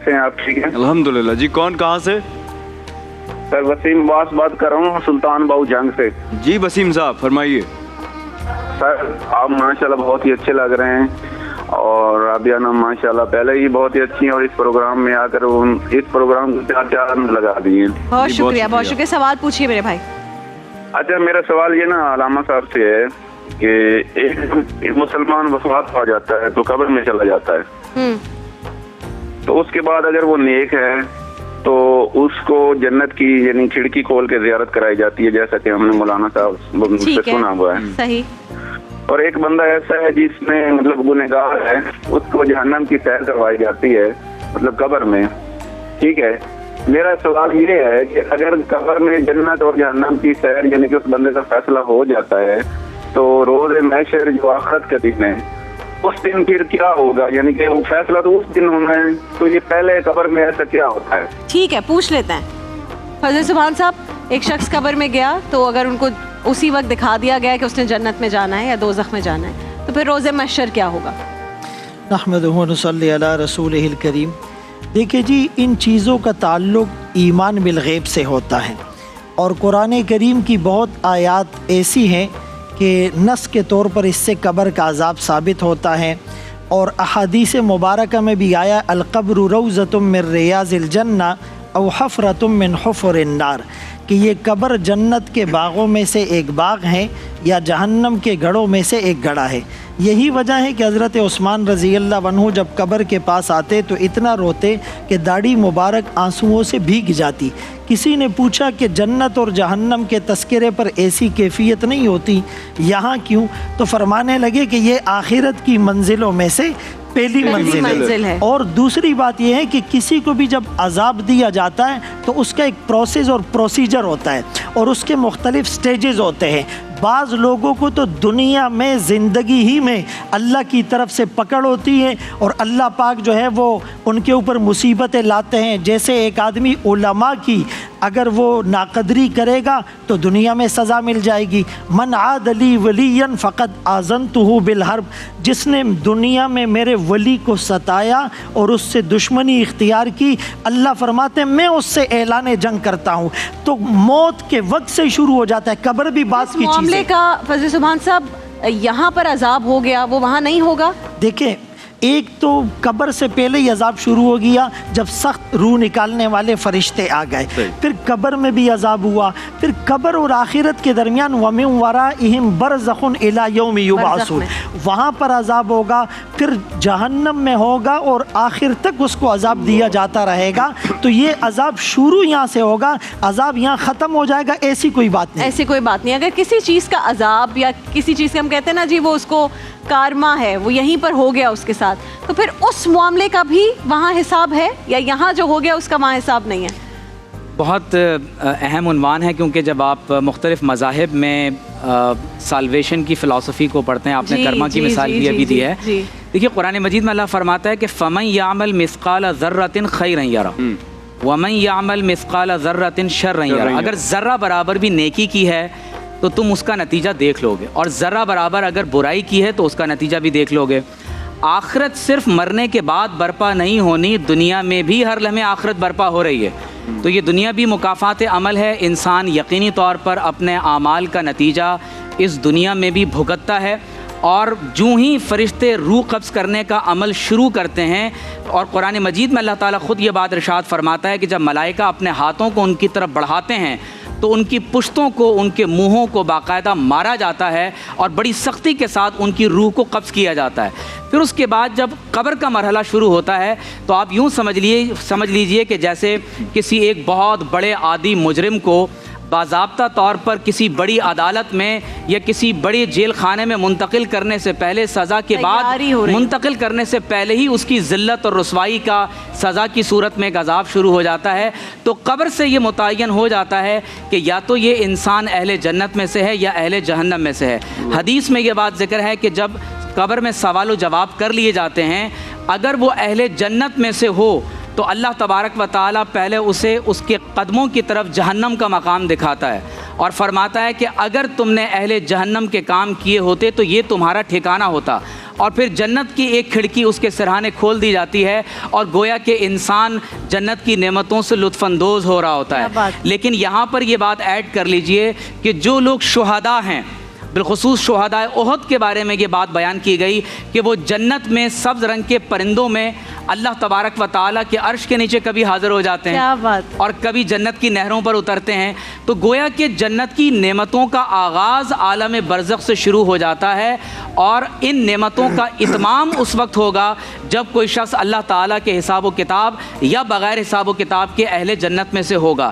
कैसे हैं आप? ठीक है अल्हम्दुलिल्लाह जी। कौन कहाँ से? सर वसीम अब्बास बात कर रहा हूँ सुल्तान बाऊ जंग से। जी वसीम साहब फरमाइए। सर आप माशाल्लाह बहुत ही अच्छे लग रहे हैं और राबिया नाम माशाल्लाह पहले ही बहुत ही अच्छी हैं और इस प्रोग्राम में आकर इस प्रोग्राम को चार चांद लगा दिए। बहुत शुक्रिया, बहुत शुक्रिया। सवाल पूछिए मेरे भाई। अच्छा मेरा सवाल ये ना अलामा साहब से है कि एक मुसलमान वफात हो जाता है तो कब्र में चला जाता है, तो उसके बाद अगर वो नेक है तो उसको जन्नत की यानी खिड़की खोल के जियारत कराई जाती है, जैसा कि हमने मौलाना साहब से सुना हुआ है। सही। और एक बंदा ऐसा है जिसमें मतलब गुनहगार है, उसको जहन्नम की सैर करवाई जाती है मतलब कब्र में। ठीक है, मेरा सवाल ये है कि अगर कब्र में जन्नत और जहन्नम की सैर यानी कि उस बंदे का फैसला हो जाता है तो रोज़ महशर जो आखिरत का दिन है उस दिन फिर क्या होगा? यानी कि वो फैसला तो उस दिन होना है, तो ये पहले कब्र में ऐसा क्या होता है? ठीक है, पूछ लेते हैं। फजल सुभान साहब, एक शख्स कब्र में गया तो अगर उनको उसी वक्त दिखा दिया गया कि उसने जन्नत में जाना है या दोज़ख में जाना है, तो फिर रोज़े महशर क्या होगा? नहमदुहु व नसल्ली अला रसूलिहिल करीम। देखिए जी, इन चीज़ों का ताल्लुक़ ईमान बिल गैब से होता है और कुरान करीम की बहुत आयात ऐसी हैं कि नस के तौर पर इससे कब्र का अज़ाब साबित होता है। और अहादीस मुबारका में भी आया अलक़ब्रु रौज़तुम मिन रियाज़िल जन्ना औ हफ़रतुम मिन हुफ़ुरिन नार, कि ये कब्र जन्नत के बागों में से एक बाग है या जहन्नम के गढ़ों में से एक गढ़ा है। यही वजह है कि हज़रत उस्मान रज़ी अल्लाह अन्हु जब कब्र के पास आते तो इतना रोते कि दाढ़ी मुबारक आंसुओं से भीग जाती। किसी ने पूछा कि जन्नत और जहन्नम के तस्करे पर ऐसी कैफियत नहीं होती, यहाँ क्यों? तो फरमाने लगे कि ये आखिरत की मंजिलों में से पहली मंजिल है। और दूसरी बात यह है कि किसी को भी जब अजाब दिया जाता है तो उसका एक प्रोसेस और प्रोसीजर होता है और उसके मुख्तलिफ स्टेजेस होते हैं। बाज़ लोगों को तो दुनिया में ज़िंदगी ही में अल्लाह की तरफ से पकड़ होती है और अल्लाह पाक जो है वो उनके ऊपर मुसीबतें लाते हैं। जैसे एक आदमी उलमा की अगर वो नाकदरी करेगा तो दुनिया में सज़ा मिल जाएगी। मन आदली वलियन फ़क़द आज़नतुहु बिल हर्ब, जिसने दुनिया में मेरे वली को सताया और उससे दुश्मनी इख्तियार की, अल्लाह फरमाते हैं मैं उससे ऐलान जंग करता हूँ। तो मौत के वक्त से शुरू हो जाता है, कब्र भी बात की चीज़ है। का फजल सुभान साहब, यहाँ पर अजाब हो गया, वो वहाँ नहीं होगा? देखिए, एक तो कब्र से पहले ही अजाब शुरू हो गया जब सख्त रूह निकालने वाले फरिश्ते आ गए, फिर कब्र में भी अजाब हुआ, फिर कब्र और आखिरत के दरमियान वमिन वराइहिम बरज़खुन इला यौमि युबअसून, वहाँ पर अजाब होगा, फिर जहन्नम में होगा और आखिर तक उसको अजाब दिया जाता रहेगा। तो ये अजाब शुरू यहाँ से होगा, अजाब यहाँ ख़त्म हो जाएगा, ऐसी कोई बात नहीं। ऐसी कोई बात नहीं। अगर किसी चीज़ का अजाब या किसी चीज़ का हम कहते हैं ना जी वो उसको कारमा है, वो यहीं पर हो गया उसके साथ, तो फिर उस मामले का भी वहाँ हिसाब है या यहाँ जो हो गया उसका वहाँ हिसाब नहीं है? बहुत अहम उन्वान है, क्योंकि जब आप मुख्तलिफ मज़ाहिब में साल्वेशन की फ़िलासफ़ी को पढ़ते हैं, आपने कर्मा की मिसाल भी अभी दी है। देखिए, कुरान मजीद में अल्लाह फरमाता है कि फ़मन यामल मिस्क़ाल ज़र्रतिन खैरन यरा वमन यामल मिस्क़ाल ज़र्रतिन शर्रन यरा। अगर ज़र्रा बराबर भी नेकी की है तो तुम उसका नतीजा देख लोगे, और ज़रा बराबर अगर बुराई की है तो उसका नतीजा भी देख लोगे। आखिरत सिर्फ मरने के बाद बर्पा नहीं होनी, दुनिया में भी हर लम्हे आखिरत बर्पा हो रही है। तो ये दुनिया भी मुकाफ़ात अमल है, इंसान यकीनी तौर पर अपने आमाल का नतीजा इस दुनिया में भी भुगतता है। और जूँ ही फरिश्ते रूह कब्ज़ करने का अमल शुरू करते हैं, और कुरान मजीद में अल्लाह ताला ख़ुद ये बात इरशाद फरमाता है कि जब मलाइका अपने हाथों को उनकी तरफ बढ़ाते हैं तो उनकी पुश्तों को, उनके मुंहों को बाकायदा मारा जाता है और बड़ी सख्ती के साथ उनकी रूह को कब्ज़ किया जाता है। फिर उसके बाद जब कब्र का मरहला शुरू होता है तो आप यूँ समझ लीजिए कि जैसे किसी एक बहुत बड़े आदी मुजरिम को बाज़ाब्ता तौर पर किसी बड़ी अदालत में या किसी बड़ी जेल खाने में मुंतकिल करने से पहले, सज़ा के बाद मुंतकिल करने से पहले ही उसकी ज़िल्लत और रुसवाई का सज़ा की सूरत में एक अज़ाब शुरू हो जाता है। तो कब्र से ये मुतय्यन हो जाता है कि या तो ये इंसान अहले जन्नत में से है या अहले जहन्नम में से है। हदीस में ये बात ज़िक्र है कि जब कब्र में सवाल व जवाब कर लिए जाते हैं, अगर वो अहले जन्नत में से हो तो अल्लाह तबारक व ताला पहले उसे उसके कदमों की तरफ जहन्नम का मकाम दिखाता है और फरमाता है कि अगर तुमने अहले जहन्नम के काम किए होते तो ये तुम्हारा ठिकाना होता, اور پھر جنت کی ایک کھڑکی اس کے سرہانے کھول دی جاتی ہے اور گویا کہ انسان جنت کی نعمتوں سے لطف اندوز ہو رہا ہوتا ہے. لیکن یہاں پر یہ بات ایڈ کر لیجئے کہ جو لوگ شہداء ہیں، بالخصوص شہداء احد کے بارے میں یہ بات بیان کی گئی کہ وہ جنت میں سبز رنگ کے پرندوں میں اللہ تبارک و تعالیٰ کے عرش کے نیچے کبھی حاضر ہو جاتے ہیں اور کبھی جنت کی نہروں پر اترتے ہیں. تو گویا کہ جنت کی نعمتوں کا آغاز عالم برزخ سے شروع ہو جاتا ہے اور ان نعمتوں کا اتمام اس وقت ہوگا جب کوئی شخص اللہ تعالیٰ کے حساب و کتاب یا بغیر حساب و کتاب کے اہل جنت میں سے ہوگا.